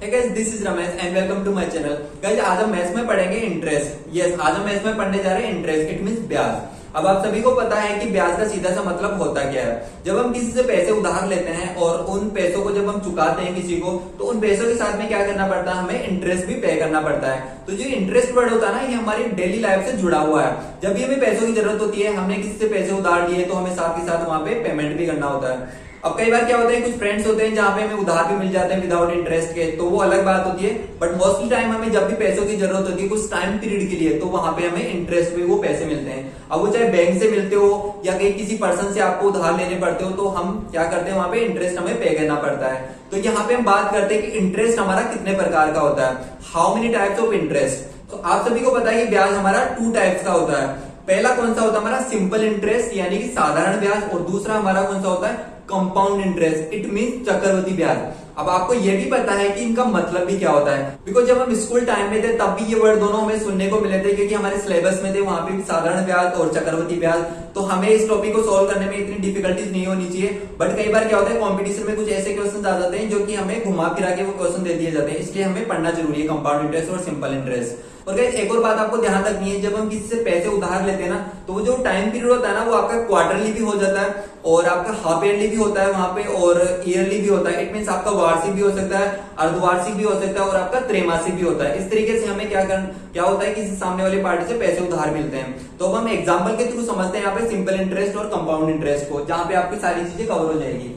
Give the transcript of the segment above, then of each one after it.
Hey guys, this is Ramesh and welcome to my channel. Guys, आज हम maths में पढ़ेंगे इंटरेस्ट। यस, आज हम मैथ्स में पढ़ने जा रहे हैं इंटरेस्ट। इट मींस ब्याज। अब आप सभी को पता है कि ब्याज का सीधा सा मतलब होता क्या है। जब हम किसी से पैसे उधार लेते हैं और उन पैसों को जब हम चुकाते हैं किसी को, तो उन पैसों के साथ में क्या करना पड़ता है, हमें इंटरेस्ट भी पे करना पड़ता है। तो जो इंटरेस्ट वर्ड होता है ना, ये हमारी डेली लाइफ से जुड़ा हुआ है। जब भी हमें पैसों की जरूरत होती है, हमने किसी से पैसे उधार लिए, तो हमें साथ के साथ वहां पे पेमेंट भी करना होता है। अब कई बार क्या होता है, कुछ फ्रेंड्स होते हैं जहां पे हमें उधार भी मिल जाते हैं विदाउट इंटरेस्ट के, तो वो अलग बात होती है। बट मोस्टली टाइम हमें जब भी पैसों की जरूरत होती है कुछ टाइम पीरियड के लिए, तो वहां पे हमें इंटरेस्ट पे वो पैसे मिलते हैं। अब वो चाहे बैंक से मिलते हो या कहीं किसी पर्सन से आपको उधार लेने पड़ते हो, तो हम क्या करते हैं, वहां पे इंटरेस्ट हमें पे करना पड़ता है। तो यहाँ पे हम बात करते हैं कि इंटरेस्ट हमारा कितने प्रकार का होता है, how many types of interest. तो आप सभी को पता है कि ब्याज हमारा 2 टाइप्स का होता है। पहला कौन सा होता है, हमारा सिंपल इंटरेस्ट यानी कि साधारण ब्याज, और दूसरा हमारा कौन सा होता है, कंपाउंड इंटरेस्ट। इट मींस चक्रवृद्धि ब्याज। अब आपको यह भी पता है कि इनका मतलब भी क्या होता है, बिकॉज जब हम स्कूल टाइम में थे तब भी ये वर्ड दोनों हमें सुनने को मिले थे, क्योंकि हमारे सिलेबस में थे वहां पे भी साधारण ब्याज और चक्रवृद्धि ब्याज। तो हमें इस टॉपिक को सॉल्व करने में इतनी डिफिकल्टीज नहीं होनी चाहिए। बट कई बार क्या होता है, कॉम्पिटिशन में कुछ ऐसे क्वेश्चन आ जाते हैं जो कि हमें घुमा फिरा के वो क्वेश्चन दे दिए जाते हैं, इसलिए हमें पढ़ना जरूरी है कंपाउंड इंटरेस्ट और सिंपल इंटरेस्ट। और गाइस एक और बात आपको ध्यान रखनी है, जब हम किसी से पैसे उधार लेते हैं ना, तो वो जो टाइम पीरियड होता है ना, वो आपका क्वार्टरली भी हो जाता है और आपका हाफ ईयरली भी होता है वहां पे, और ईयरली भी होता है। इट मींस आपका वार्षिक भी हो सकता है, अर्धवार्षिक भी हो सकता है, और आपका त्रैमासिक भी होता है। इस तरीके से हमें क्या होता है, किसी सामने वाली पार्टी से पैसे उधार मिलते हैं। तो अब हम एग्जाम्पल के थ्रू समझते हैं यहाँ पे सिंपल इंटरेस्ट और कंपाउंड इंटरेस्ट को, जहां पे आपकी सारी चीजें कवर हो जाएगी।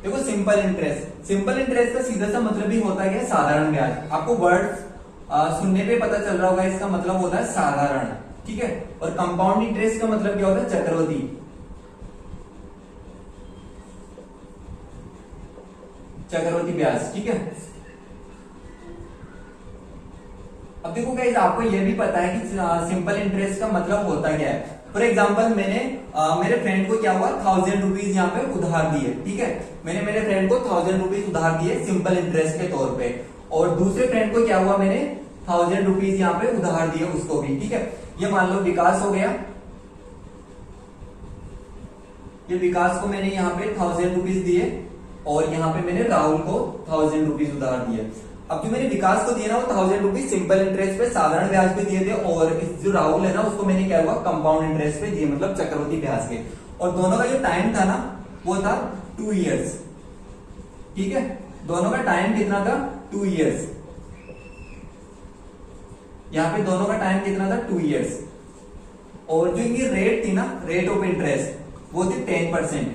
देखो सिंपल इंटरेस्ट का सीधा सा मतलब ही होता है साधारण ब्याज। आपको वर्ड सुनने पे पता चल रहा होगा, इसका मतलब होता है साधारण, ठीक है। और कंपाउंड इंटरेस्ट का मतलब क्या होता है, चक्रवृद्धि ब्याज, ठीक है। अब देखो गाइस, आपको यह भी पता है कि सिंपल इंटरेस्ट का मतलब होता क्या है। फॉर एग्जाम्पल, मैंने मेरे फ्रेंड को क्या हुआ, 1000 रुपीज यहाँ पे उधार दिए, ठीक है। मैंने मेरे फ्रेंड को 1000 रुपीज उधार दिए सिंपल इंटरेस्ट के तौर पे, और दूसरे फ्रेंड को क्या हुआ, मैंने 1000 रुपीज यहाँ पे उधार दिए उसको भी, ठीक है। ये मान लो विकास हो गया, ये विकास को मैंने यहाँ पे 1000 रुपीज दिए, और यहाँ पे मैंने राहुल को 1000 रुपीज उधार दिए। अब जो मैंने विकास को दिए ना, वो 1000 रुपीज सिंपल इंटरेस्ट पे साधारण ब्याज पे दिए थे, और जो राहुल है ना, उसको मैंने क्या हुआ, कंपाउंड इंटरेस्ट पे दिए, मतलब चक्रवृद्धि ब्याज के। और दोनों का जो टाइम था ना, वो था 2 इयर्स, ठीक है। दोनों का टाइम कितना था, 2 इयर्स। यहाँ पे दोनों का टाइम कितना था, 2 इयर्स। और जो इनकी रेट थी ना, रेट ऑफ इंटरेस्ट, वो थी 10%।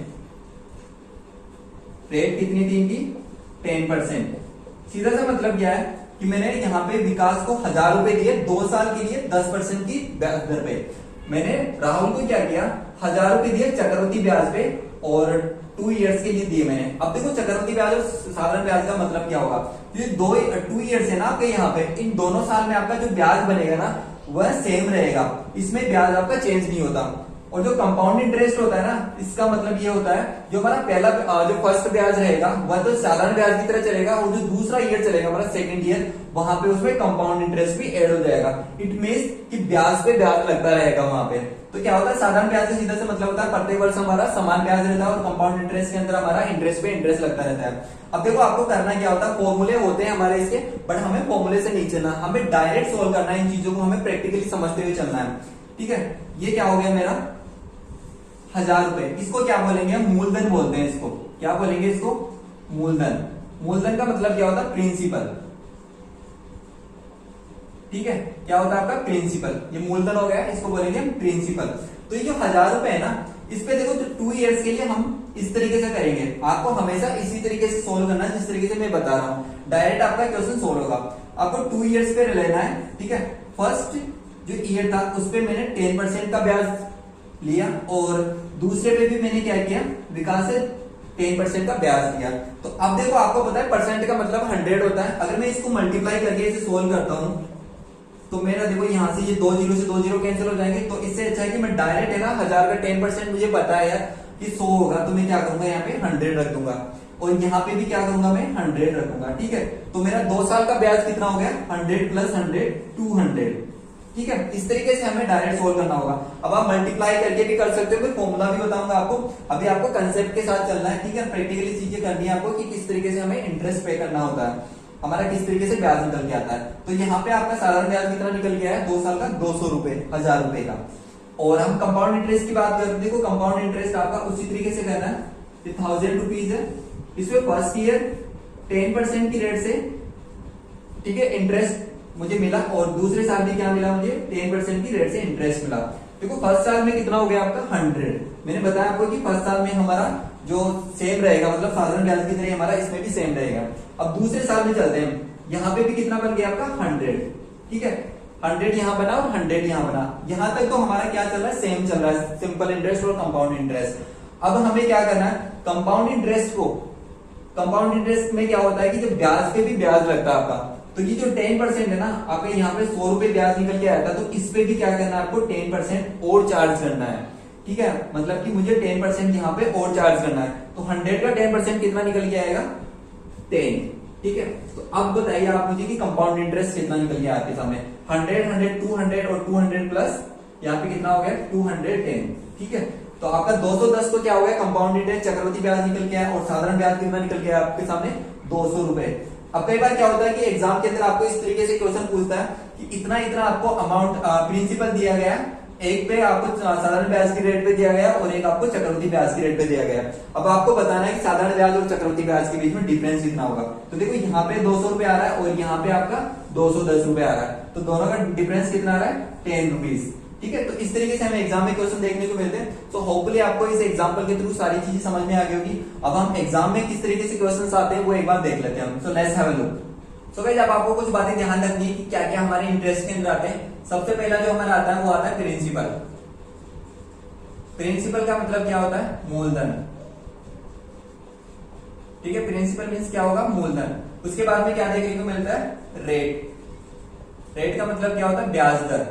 रेट कितनी थी इनकी, 10%। सीधा सा मतलब क्या है कि मैंने यहाँ पे विकास को 1000 रुपए दिए 2 साल के लिए 10% की ब्याज दर पे। मैंने राहुल को क्या किया, 1000 रुपए दिए चक्रवृद्धि ब्याज पे, और 2 इयर्स के लिए दिए मैंने। अब देखो चक्रवृद्धि ब्याज और साधारण ब्याज का मतलब क्या होगा, ये 2 इयर्स है ना आपके यहाँ पे, इन दोनों साल में आपका जो ब्याज बनेगा ना, वह सेम रहेगा, इसमें ब्याज आपका चेंज नहीं होता। और जो कंपाउंड इंटरेस्ट होता है ना, इसका मतलब ये होता है, जो हमारा पहला जो फर्स्ट ब्याज रहेगा वह तो साधारण ब्याज की तरह चलेगा, और जो दूसरा ईयर चलेगा हमारा सेकंड ईयर, वहां पे उसमें कंपाउंड इंटरेस्ट भी ऐड हो जाएगा। इट मींस कि ब्याज पे ब्याज लगता रहेगा वहां पे। तो क्या होता है, साधारण ब्याज से सीधा से मतलब होता है प्रत्येक वर्ष हमारा समान ब्याज रहता है, और कंपाउंड इंटरेस्ट के अंदर हमारा इंटरेस्ट पे इंटरेस्ट लगता रहता है। अब देखो आपको करना क्या होता है, फॉर्मूले होते हैं हमारे इसके, बट हमें फॉर्मूले से नहीं चलना, हमें डायरेक्ट सोल्व करना है। इन चीजों को हमें प्रैक्टिकली समझते हुए चलना है, ठीक है। ये क्या हो गया मेरा 1000 रुपए, इसको क्या बोलेंगे हम, मूलधन बोलते हैं इसको। क्या बोलेंगे इसको, मूलधन। मूलधन का मतलब क्या होता है, प्रिंसिपल, ठीक है। क्या होता है आपका, प्रिंसिपल। ये मूलधन हो गया, इसको बोलेंगे हम प्रिंसिपल। तो ये जो 1000 रुपए है ना, इस पे देखो 2 इयर्स के लिए हम इस तरीके से करेंगे। आपको हमेशा इसी तरीके से सोल्व करना है जिस तरीके से मैं बता रहा हूं, डायरेक्ट आपका क्वेश्चन सोल्व होगा। आपको 2 इयर्स पे लेना है, ठीक है। फर्स्ट जो ईयर था उस पे मैंने 10% का ब्याज लिया, और दूसरे पे भी मैंने क्या किया, विकास से 10% का ब्याज दिया। तो अब देखो आपको पता है परसेंट का मतलब 100 होता है। अगर मैं इसको मल्टीप्लाई करके इसे सोल्व करता हूं, तो मेरा देखो यहाँ से ये 2 जीरो से 2 जीरो कैंसिल हो जाएंगे। तो इससे अच्छा है कि मैं डायरेक्ट है ना 1000 का 10% मुझे पता है यार कि 100 होगा, तो मैं क्या करूंगा, यहाँ पे 100 रख दूंगा। और यहाँ पे भी क्या करूंगा मैं 100 रखूंगा, ठीक है। तो मेरा 2 साल का ब्याज कितना हो गया, 100 प्लस 100 200, ठीक है। इस तरीके से हमें डायरेक्ट सोल्व करना होगा। अब आप मल्टीप्लाई करके भी कर सकते हो, कोई फॉर्मूला भी बताऊंगा आपको। अभी आपको कंसेप्ट के साथ चलना है, ठीक है। प्रैक्टिकली चीजें करनी है आपको कि किस तरीके से हमें इंटरेस्ट पे करना होता है, हमारा किस तरीके से ब्याज निकल के आता है। तो यहाँ पे आपका साधारण ब्याज कितना निकल गया है, 2 साल का 200 रुपए, 1000 रुपए का। और हम कंपाउंड इंटरेस्ट की बात करते हैं, देखो कंपाउंड इंटरेस्ट आपका उसी तरीके से करना है, 1000 रुपीज है। इसमें फर्स्ट ईयर 10% की रेट से, ठीक है, इंटरेस्ट मुझे मिला, और दूसरे साल भी क्या मिला मुझे, 10% की रेट से इंटरेस्ट मिला। देखो फर्स्ट साल में कितना हो गया आपका 100। मैंने बताया आपको कि फर्स्ट साल में हमारा जो सेम रहेगा, मतलब साधारण ब्याज की तरह हमारा इसमें भी सेम रहेगा। अब दूसरे साल में चलते हैं, यहाँ पे भी कितना बन गया आपका 100, ठीक है। 100 यहाँ बना और 100 यहाँ बना। यहाँ तक तो हमारा क्या चल रहा है, सेम चल रहा है, सिंपल इंटरेस्ट और कंपाउंड इंटरेस्ट। अब हमें क्या करना है, कंपाउंड इंटरेस्ट को, कंपाउंड इंटरेस्ट में क्या होता है कि जब ब्याज पे भी ब्याज लगता है आपका, तो ये जो 10% है ना, आपके यहाँ पे 100 रुपए ब्याज निकल के आया था, तो इस पे भी क्या करना है आपको, 10% और चार्ज करना है, ठीक है। मतलब कि मुझे 10% यहाँ पे और चार्ज करना है। तो 100 का 10% कितना निकल के आएगा, 10, ठीक है। तो अब बताइए आप मुझे कि कंपाउंड इंटरेस्ट कितना निकल गया आपके सामने, 100 100 200 और 200 प्लस यहाँ पे कितना हो गया 210, ठीक है। तो आपका 210 तो क्या हो गया, कंपाउंड इंटरेस्ट चक्रवृद्धि ब्याज निकल के आया, और साधारण ब्याज कितना निकल के आया आपके सामने, 200 रुपए। अब कई बार क्या होता है कि एग्जाम के अंदर आपको इस तरीके से क्वेश्चन पूछता है कि इतना इतना आपको अमाउंट प्रिंसिपल दिया गया, एक पे आपको साधारण ब्याज की रेट पे दिया गया और एक आपको चक्रवृद्धि ब्याज की रेट पे दिया गया। अब आपको बताना है कि साधारण ब्याज और चक्रवृद्धि ब्याज के बीच में डिफरेंस कितना होगा। तो देखो यहाँ पे 200 रुपए आ रहा है और यहाँ पे आपका 210 रुपए आ रहा है, तो दोनों का डिफरेंस कितना आ रहा है, 10 रुपीज, ठीक है। तो इस तरीके से हमें एग्जाम में क्वेश्चन देखने को मिलते हैं। तो होपफुली आपको इस एग्जांपल के थ्रू सारी चीजें समझ में आ गई होगी। अब हम एग्जाम में किस तरीके से क्वेश्चंस आते हैं वो एक बार देख लेते हैं। So let's have a look. So guys, अब आपको कुछ बातें ध्यान रखनी है कि क्या क्या हमारे इंटरेस्ट के अंदर आते हैं। सबसे पहला जो हमारा आता है वो आता है प्रिंसिपल। प्रिंसिपल का मतलब क्या होता है, मूलधन, ठीक है। प्रिंसिपल मींस क्या होगा, मूलधन। उसके बाद में क्या देखने को मिलता है, रेट। रेट का मतलब क्या होता है, ब्याज दर,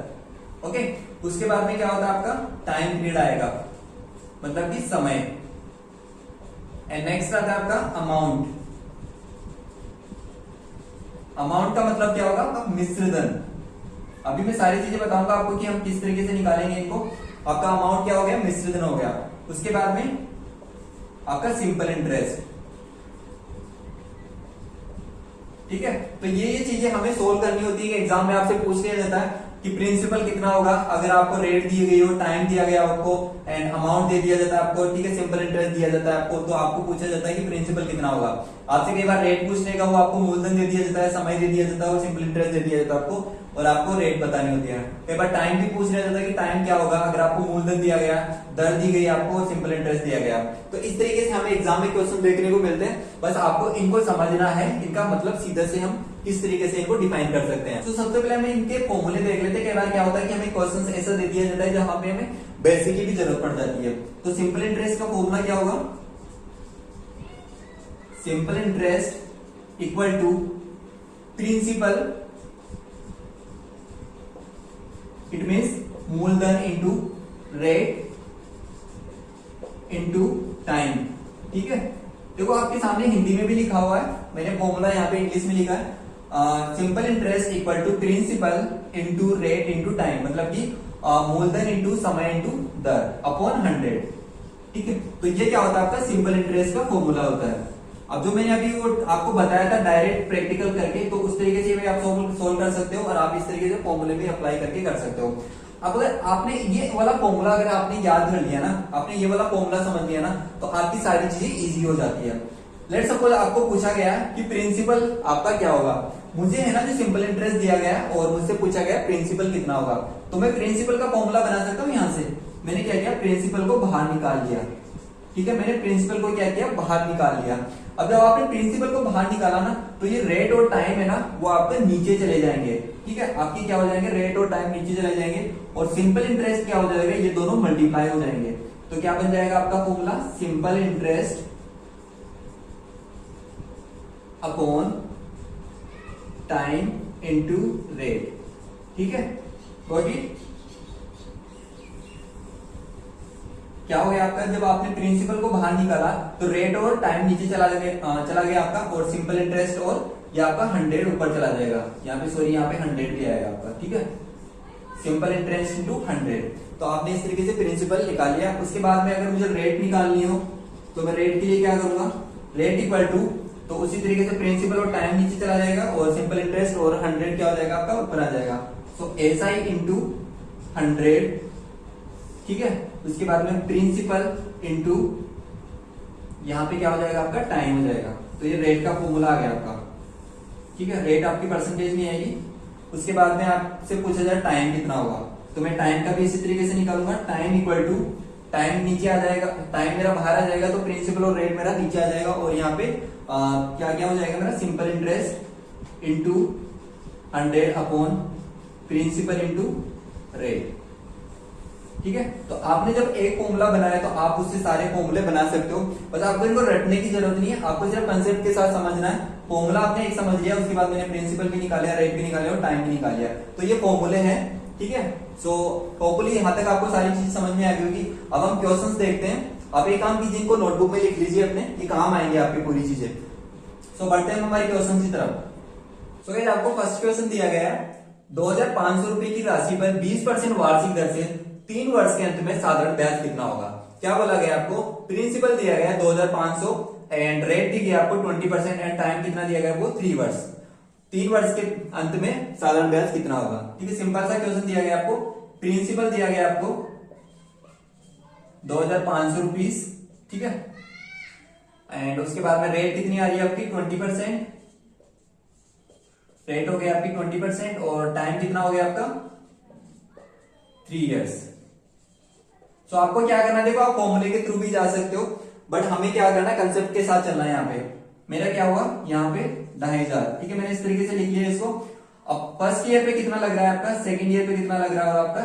ओके। उसके बाद में क्या होता है आपका टाइम पीरियड आएगा, मतलब कि समय। एंड नेक्स्ट आता है आपका अमाउंट। अमाउंट का मतलब क्या होगा आपका मिश्र धन। अभी मैं सारी चीजें बताऊंगा आपको कि हम किस तरीके से निकालेंगे इनको। आपका अमाउंट क्या हो गया, मिश्र धन हो गया। उसके बाद में आपका सिंपल इंटरेस्ट, ठीक है। तो ये चीजें हमें सोल्व करनी होती है। एग्जाम में आपसे पूछ लिया जाता है कि प्रिंसिपल कितना होगा, अगर आपको रेट दी गई हो, टाइम दिया गया आपको, एंड अमाउंट दे दिया जाता है आपको, ठीक है, सिंपल इंटरेस्ट दिया जाता है आपको, तो आपको पूछा जाता है कि प्रिंसिपल कितना होगा। आपसे कई बार रेट पूछने का, वो आपको मूलधन दे दिया जाता है, समय दे दिया जाता है और सिंपल इंटरेस्ट दे दिया जाता है आपको, और आपको रेट बतानी होती है। कई बार टाइम भी पूछ लिया जाता है कि टाइम क्या होगा, अगर आपको मूलधन दिया गया, दर दी गई आपको, सिंपल इंटरेस्ट दिया गया। तो इस तरीके से हमें एग्जाम में क्वेश्चन देखने को मिलते हैं। बस आपको इनको समझना है, इनका मतलब सीधा से हम किस तरीके से इनको डिफाइन कर सकते हैं। तो सबसे पहले हमें इनके फॉर्मूले देख लेते हैं। कई बार क्या होता है कि हमें क्वेश्चन ऐसा दे दिया जाता है जहां पे हमें बेसिक की भी जरूरत पड़ जाती है। तो सिंपल इंटरेस्ट का फॉर्मूला क्या होगा, simple interest equal to principal, it means मूलधन इंटू रेट इंटू टाइम, ठीक है। देखो आपके सामने हिंदी में भी लिखा हुआ है, मैंने फॉर्मूला यहाँ पे इंग्लिश में लिखा है, simple interest equal to principal into rate into time, मतलब कि मूलधन इंटू समय इंटू दर अपॉन 100, ठीक है। तो ये क्या होता है आपका सिंपल इंटरेस्ट का फॉर्मूला होता है। अब जो मैंने अभी वो आपको बताया था डायरेक्ट प्रैक्टिकल करके, तो उस तरीके से भी आप सोल्व कर सकते हो और आप इस तरीके से फॉर्मूले भी अप्लाई करके कर सकते हो। अब अगर आपने ये वाला फॉर्मूला अगर आपने याद कर लिया ना, आपने ये वाला फॉर्मूला समझ लिया ना, तो आपकी सारी चीजें इजी हो जाती है। लेट्स सपोज आपको पूछा गया कि प्रिंसिपल आपका क्या होगा, मुझे है ना जो सिंपल इंटरेस्ट दिया गया और मुझसे पूछा गया प्रिंसिपल कितना होगा, तो मैं प्रिंसिपल का फॉर्मूला बना सकता हूँ। यहाँ से मैंने क्या किया, प्रिंसिपल को बाहर निकाल लिया, ठीक है। मैंने प्रिंसिपल को क्या किया, बाहर निकाल लिया। अब जब आपने प्रिंसिपल को बाहर निकाला ना, तो ये रेट और टाइम है ना, वो आपके नीचे चले जाएंगे, ठीक है। आपकी क्या हो जाएंगे, रेट और टाइम नीचे चले जाएंगे, और सिंपल इंटरेस्ट क्या हो जाएगा, ये दोनों मल्टीप्लाई हो जाएंगे। तो क्या बन जाएगा आपका formula, simple interest upon time into rate, ठीक है। Got it. क्या हो गया आपका, जब आपने प्रिंसिपल को बाहर निकाला तो रेट और टाइम नीचे चला गया आपका, और सिंपल इंटरेस्ट और ये आपका 100 ऊपर चला जाएगा। यहाँ पे सॉरी, यहाँ पे 100 भी आएगा आपका, ठीक है, सिंपल इंटरेस्ट इंटू 100। तो आपने इस तरीके से प्रिंसिपल निकाल लिया। उसके बाद में अगर मुझे रेट निकालनी हो तो मैं रेट के लिए क्या करूंगा, रेट इक्वल टू, तो उसी तरीके से प्रिंसिपल और टाइम नीचे चला जाएगा और सिंपल इंटरेस्ट और 100 क्या हो जाएगा आपका, ऊपर आ जाएगा। सो SI इंटू 100, ठीक है। उसके बाद में प्रिंसिपल इंटू यहाँ पे क्या हो जाएगा आपका, टाइम हो जाएगा। तो ये रेट का फॉर्मूला आ गया आपका, ठीक है। रेट आपकी परसेंटेज में आएगी। उसके बाद में आपसे पूछा जाए टाइम कितना होगा, तो मैं टाइम का भी इसी तरीके से निकालूंगा। टाइम इक्वल टू, टाइम नीचे आ जाएगा, टाइम मेरा बाहर आ जाएगा तो प्रिंसिपल और रेट मेरा नीचे आ जाएगा, और यहाँ पे क्या क्या हो जाएगा मेरा, simple interest into 100 upon principal into rate, ठीक है। तो आपने जब एक फॉर्मूला बनाया तो आप उससे सारे फॉर्मूले बना सकते हो, बस आपको इनको रटने की जरूरत नहीं है, आपको सिर्फ कंसेप्ट के साथ समझना है। फॉर्मूला आपने एक समझ लिया, उसके बाद मैंने प्रिंसिपल भी निकाला, रेट भी निकाले और टाइम भी निकाल लिया, तो ये फॉर्मूले हैं, ठीक है। सो होपफुली यहाँ तक आपको सारी चीज समझ में आ गई होगी। अब हम क्वेश्चंस देखते हैं। आप एक काम कीजिए, इनको नोटबुक में लिख लीजिए अपने, ये काम आएंगे आपकी पूरी चीजें। सो बढ़ते हैं हमारे क्वेश्चन की तरफ। सो गाइस आपको फर्स्ट क्वेश्चन दिया गया है, 2500 रुपए की राशि पर 20% वार्षिक दर से 3 वर्ष के अंत में साधारण ब्याज कितना होगा। क्या बोला गया आपको, प्रिंसिपल दिया गया है 2500 एंड रेट दी गया आपको 20% एंड टाइम कितना दिया गया वो 3 वर्ष। 3 वर्ष के अंत में साधारण ब्याज कितना होगा, ठीक है। सिंपल सा क्वेश्चन दिया गया आपको, प्रिंसिपल दिया गया आपको 2500 रुपीज, ठीक है, एंड उसके बाद में रेट कितनी आ रही है आपकी 20%, रेट हो गया आपकी 20% और टाइम कितना हो गया आपका 3 इयर्स। सो आपको क्या करना है, देखो आप फॉर्मूले के थ्रू भी जा सकते हो, बट हमें क्या करना है, कंसेप्ट के साथ चलना है। यहाँ पे मेरा क्या हुआ, यहाँ पे 2500, ठीक है, मैंने इस तरीके से लिख लिया इसको। अब फर्स्ट ईयर पे कितना लग रहा है आपका, सेकंड ईयर पे कितना लग रहा है, और आपका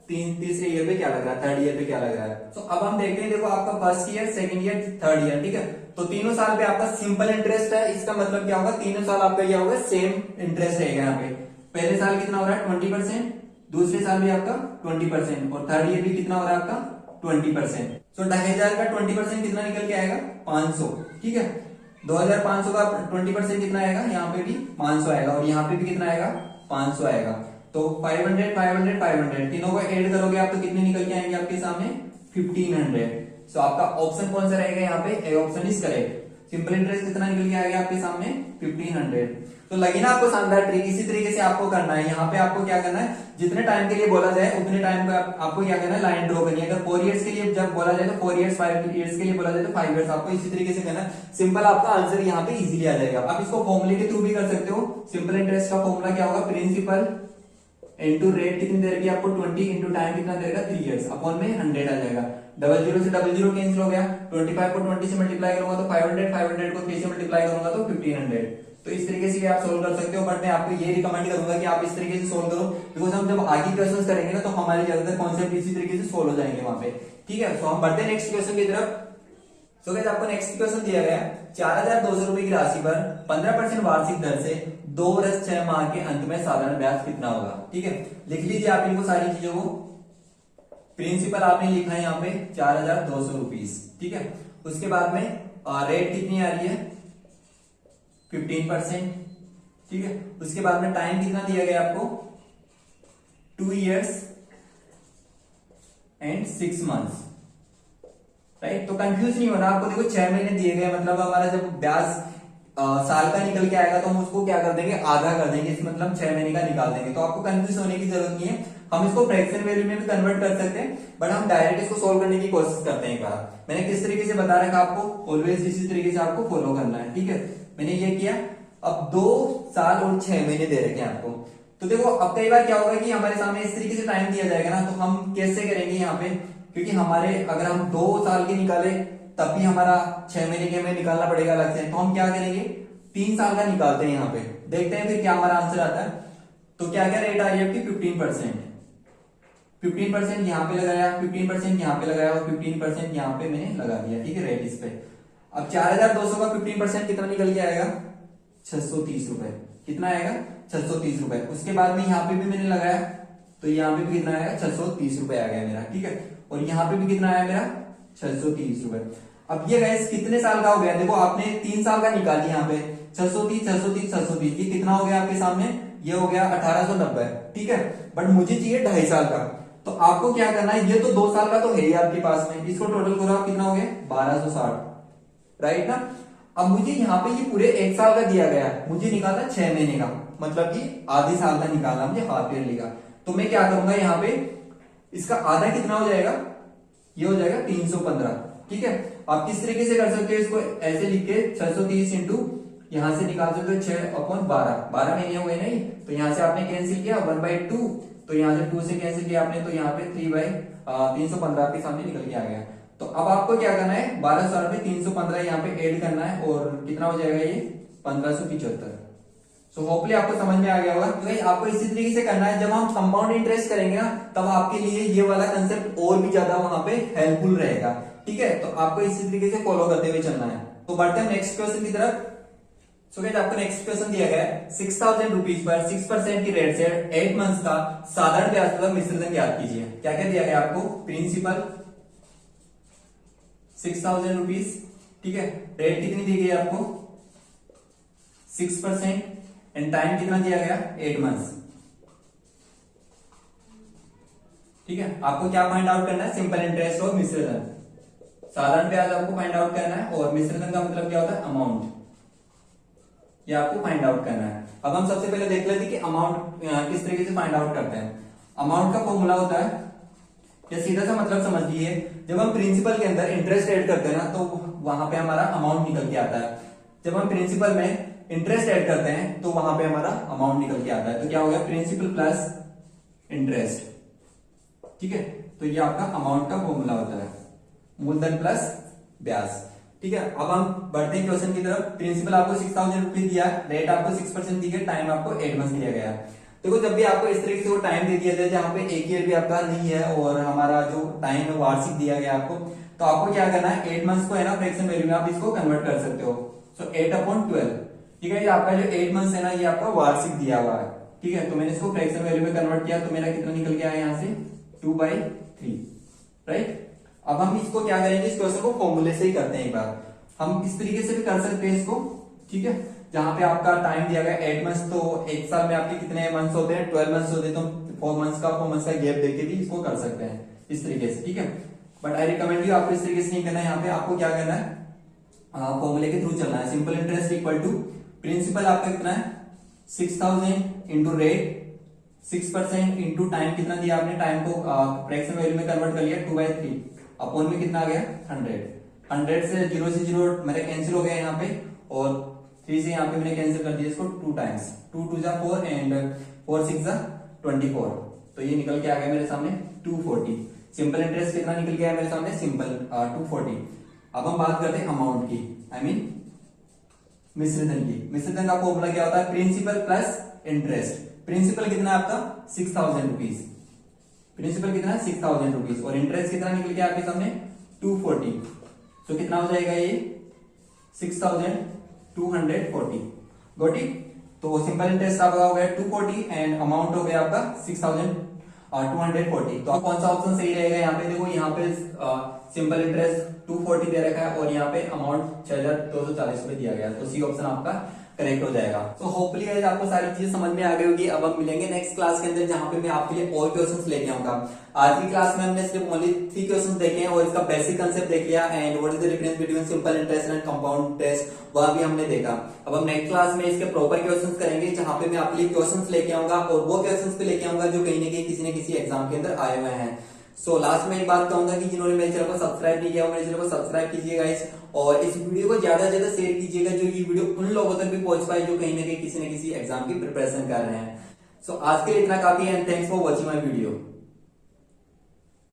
तीसरे ईयर पे क्या लग रहा है, थर्ड ईयर पे क्या लग रहा है। तो अब हम देखते हैं, देखो आपका first year, second year, third year, ठीक है। तो तीनों साल पे आपका सिंपल इंटरेस्ट है, इसका मतलब क्या होगा, तीनों साल आपका क्या होगा, सेम इंटरेस्ट रहेगा। यहाँ पे पहले साल कितना हो रहा है 20%, दूसरे साल भी आपका 20% और थर्ड ईयर भी कितना हो रहा है आपका 20%। सो 2500 का 20% कितना निकल के आएगा 500, ठीक है। 2500 का 20% कितना आएगा, यहाँ पे भी 500 आएगा और यहाँ पे भी कितना आएगा 500 आएगा। तो 500 500 500 तीनों को ऐड करोगे आप तो कितने निकल के आएंगे आपके सामने 1500। सो आपका ऑप्शन कौन सा रहेगा, यहाँ पे A option is correct. Simple interest कितना निकल के आएगा आपके सामने 1500। तो लगी ना आपको शानदार ट्रिक, इसी तरीके से आपको करना है। यहाँ पे आपको क्या करना है, जितने टाइम के लिए बोला जाए उतने टाइम पे आपको क्या करना है, लाइन ड्रॉ करनी है। अगर 4 इयर्स के लिए जब बोला जाए तो 4 इयर्स, 5 इयर्स के लिए बोला जाए तो 5 इयर्स, आपको इसी तरीके से करना है। सिंपल आपका आंसर यहाँ पे इजीली आ जाएगा। आप इसको फॉर्मूले के थ्रू भी कर सकते हो। सिंपल इंटरेस्ट का फॉर्मूला क्या होगा, प्रिंसिपल इंटू रेट कितनी देर की आपको 20 इंटू टाइम कितना देगा 3 इयर्स अपॉन में 100 आ जाएगा। 00 से 00 कैंसिल हो गया, 25 को 20 से मल्टीप्लाई करूंगा तो 500, 500 को 3 से मल्टीप्लाई करूंगा तो 1500। तो इस तरीके से भी आप सोल्व कर सकते हो, बट मैं आपको ये रिकमेंड करूंगा कि आप इस तरीके से सोल्व करो, बिकॉज हम जब आगे क्वेश्चन करेंगे ना तो हमारे ज्यादातर कॉन्सेप्ट इसी तरीके से सोल्व हो जाएंगे वहां पे, ठीक है। सो हम बढ़ते हैं नेक्स्ट क्वेश्चन की तरफ। सो गाइस आपको नेक्स्ट क्वेश्चन दिया गया है, 4200 रुपए की राशि पर 15% वार्षिक दर से 2 वर्ष 6 माह के अंत में साधारण ब्याज कितना होगा, ठीक है। लिख लीजिए आप इनको सारी चीजों को। प्रिंसिपल आपने लिखा है यहाँ पे 4200 रुपीज, ठीक है। उसके बाद में रेट कितनी आ रही है 15%, ठीक है। उसके बाद में टाइम कितना दिया गया आपको 2 इयर्स एंड 6 मंथ्स, राइट। तो कंफ्यूज नहीं होना आपको, देखो 6 महीने दिए गए, मतलब हमारा जब ब्याज साल का निकल के आएगा तो हम उसको क्या कर देंगे, आधा कर देंगे, इस मतलब 6 महीने का निकाल देंगे। तो आपको कंफ्यूज होने की जरूरत नहीं है, हम इसको फ्रैक्शन वैल्यू में भी कन्वर्ट कर सकते हैं, बट हम डायरेक्ट इसको सोल्व करने की कोशिश करते हैं। एक बार मैंने किस तरीके से बता रखा आपको, ऑलवेज इसी तरीके से आपको फॉलो करना है, ठीक है। मैंने ये किया। अब 2 साल और 6 महीने दे रखे हैं आपको, तो देखो अब कई बार क्या होगा कि हमारे सामने इस तरीके से टाइम दिया जाएगा ना, तो हम कैसे करेंगे यहाँ पे, क्योंकि हमारे अगर हम 2 साल के निकाले तब भी हमारा 6 महीने के हमें निकालना पड़ेगा अलग से, तो हम क्या करेंगे 3 साल का निकालते हैं यहाँ पे, देखते हैं फिर क्या हमारा आंसर आता है। तो क्या क्या रेट आ रही है आपकी 15%, 15% यहाँ पे लगाया, 15% यहाँ पे लगाया और 15% यहाँ पे मैंने लगा दिया, ठीक है, रेट इस पे। अब 4200 का 15% कितना निकल के आएगा 630 रुपए, कितना आएगा 630 रुपए। उसके बाद में यहाँ पे भी मैंने लगाया तो यहाँ पे भी कितना आएगा 630 रुपए आ गया मेरा, ठीक है। और यहाँ पे भी कितना आया मेरा 630 रुपए। अब ये गाइस कितने साल का हो गया, देखो आपने 3 साल का निकाली यहाँ पे, 630 630 630, ये कितना हो गया आपके सामने, ये हो गया 1890, ठीक है। बट मुझे चाहिए 2.5 साल का, तो आपको क्या करना है, ये तो 2 साल का तो है ही आपके पास में, इसको टोटल करो आप, कितना हो गया 1260, राइट ना। अब मुझे यहाँ पे ये पूरे 1 साल का दिया गया है, मुझे निकालना 6 महीने का, मतलब कि आधे साल का निकालना मुझे, हाफ ईयरली का। तो मैं क्या करूंगा यहाँ पे, इसका आधा कितना हो जाएगा, ये हो जाएगा 315, ठीक है। आप किस तरीके से कर सकते हो इसको, ऐसे लिख के 630 इंटू यहां से निकाल सकते हो 6/12, 12 महीने हो गए नहीं, तो यहां से आपने कैंसिल किया 1/2, तो यहां से 2 से कैंसिल किया आपने, तो यहाँ पे 3/315 आपके सामने निकल के आ गया। तो अब आपको क्या करना है, 1200 में 315 यहाँ पे ऐड करना है, और कितना हो जाएगा ये 1575। सो होपफुली आपको समझ में आ गया होगा। तो भाई आपको इसी तरीके से करना है, जब हम कंपाउंड इंटरेस्ट करेंगे ना, तब आपके लिए ये वाला कंसेप्ट और भी ज्यादा वहां पे हेल्पफुल रहेगा, ठीक है। तो आपको इसी तरीके से फॉलो करते हुए चलना है। तो बढ़ते हैं नेक्स्ट क्वेश्चन की तरफ। सो गाइस आपको नेक्स्ट क्वेश्चन दिया गया है, 6000 रुपीज पर 6% की रेट से 8 मंथ्स का साधारण ब्याज तथा मिश्रधन ज्ञात कीजिए। क्या क्या दिया गया आपको, प्रिंसिपल 6000 रुपीज, ठीक है, रेट कितनी दी गई है आपको 6%, एंड टाइम कितना दिया गया 8 मंथ्स, ठीक है। आपको क्या फाइंड आउट करना है, सिंपल इंटरेस्ट और मिश्रधन। साधारण ब्याज आपको फाइंड आउट करना है, और मिश्रधन का मतलब क्या होता है, अमाउंट, ये आपको फाइंड आउट करना है। अब हम सबसे पहले देख लेते हैं कि अमाउंट किस तरीके से फाइंड आउट करते हैं। अमाउंट का फॉर्मूला होता है, या सीधा सा मतलब समझ लीजिए, जब हम प्रिंसिपल के अंदर इंटरेस्ट ऐड करते हैं ना, तो वहां पे हमारा अमाउंट निकल के आता है। जब हम प्रिंसिपल में इंटरेस्ट ऐड करते हैं तो वहां पे हमारा अमाउंट निकल के आता है। तो क्या हो गया, प्रिंसिपल प्लस इंटरेस्ट, ठीक है। तो ये आपका अमाउंट का फॉर्मूला होता है, मूलधन प्लस ब्याज, ठीक है। अब हम बढ़ते हैं क्वेश्चन की तरफ। प्रिंसिपल आपको 6000 रुपीज दिया, रेट आपको 6% दी गई, टाइम आपको 8 मंथ दिया गया। देखो जब भी आपको इस तरीके से वो टाइम दे दिया जाए जहां पे 1 ईयर भी आपका नहीं है, और हमारा जो टाइम है वार्षिक दिया गया आपको, तो आपको क्या करना है, 8 मंथ्स को है ना फ्रैक्शन वैल्यू में आप इसको कन्वर्ट कर सकते हो। सो 8/12, ठीक है। आपका जो 8 मंथ्स है ना, ये आपका वार्षिक दिया हुआ है, ठीक है। तो मैंने इसको फ्रैक्शन वैल्यू में कन्वर्ट किया, तो मेरा कितना निकल के आया यहाँ से 2/3, राइट। अब हम इसको क्या करेंगे, इस क्वेश्चन को फॉर्मूले से ही करते हैं एक बार। हम इस तरीके से भी कर सकते हैं इसको, ठीक है। जहां पे आपका टाइम दिया गया 8 मंथ्स, तो एक साल में आपके कितने मंथ्स होते हैं, 12 मंथ्स होते हैं, तो 4 मंथ्स का गैप देके भी इसको कर सकते हैं इस तरीके से, ठीक है। बट आई रिकमेंड यू, आपको इस तरीके से नहीं करना है। यहाँ पे आपको क्या करना है, फॉर्मूले के थ्रू चलना है। Simple interest equal to principal आपका कितना है 6000 इंटू रेट, 6% इंटू टाइम कितना दिया आपने, टाइम को फ्रैक्शन वैल्यू में कन्वर्ट कर लिया 2/3, अपॉन में कितना आ गया 100 से 0 से 0 मेरे कैंसिल हो गया यहाँ पे, और 3 से यहाँ पे मैंने कैंसिल कर दिया इसको 2 टाइम्स, 2 2 जा 4 एंड 4 6 जा 24, तो ये निकल के आ गया मेरे सामने 240। सिंपल इंटरेस्ट कितना निकल गया मेरे सामने, सिंपल 240। अब हम बात करते हैं अमाउंट की, आई मीन मिश्रधन की। मिश्रधन का फॉर्मूला क्या होता है, प्रिंसिपल प्लस इंटरेस्ट। प्रिंसिपल कितना है आपका 6000 रुपीज, प्रिंसिपल कितना 6000 रुपीज, और इंटरेस्ट कितना निकल गया आपके सामने 240। तो कितना हो जाएगा ये 6240, गॉट इट। तो सिंपल इंटरेस्ट आपका हो गया 240 एंड अमाउंट हो गया आपका 6240। तो कौन सा ऑप्शन सही रहेगा, यहाँ पे देखो, यहाँ पे सिंपल इंटरेस्ट 240 दे रखा है, और यहाँ पे अमाउंट 6240 रुपए दिया गया, तो सी ऑप्शन आपका करेक्ट हो जाएगा। तो होपफुली गाइस आपको सारी चीजें समझ में आ गई होगी। अब हम मिलेंगे नेक्स्ट क्लास के अंदर, जहां पे मैं आपके लिए और क्वेश्चंस लेके आऊंगा। आज की क्लास में हमने सिर्फ ओनली 3 क्वेश्चंस देखे हैं, और इसका बेसिक कांसेप्ट देख लिया, and what is the difference between simple interest and compound interest, वह भी हमने देखा। अब हम नेक्स्ट क्लास में इसके प्रॉपर क्वेश्चंस करेंगे, जहां पे मैं आपके लिए क्वेश्चंस लेके आऊंगा, और वो क्वेश्चंस पे लेके आऊंगा जो कहीं ना कहीं किसी न किसी एग्जाम के अंदर आए हुए हैं। सो लास्ट में एक बात कहूंगा कि जिन्होंने मेरे चैनल को सब्सक्राइब नहीं किया, मेरे चैनल को सब्सक्राइब कीजिएगा गाइस, और इस वीडियो को ज्यादा से ज्यादा शेयर कीजिएगा, जो ये वीडियो उन लोगों तक भी पहुंच पाए जो कहीं ना कहीं किसी न किसी एग्जाम की प्रिपरेशन कर रहे हैं। सो आज के लिए इतना काफी है, and thanks for watching my video.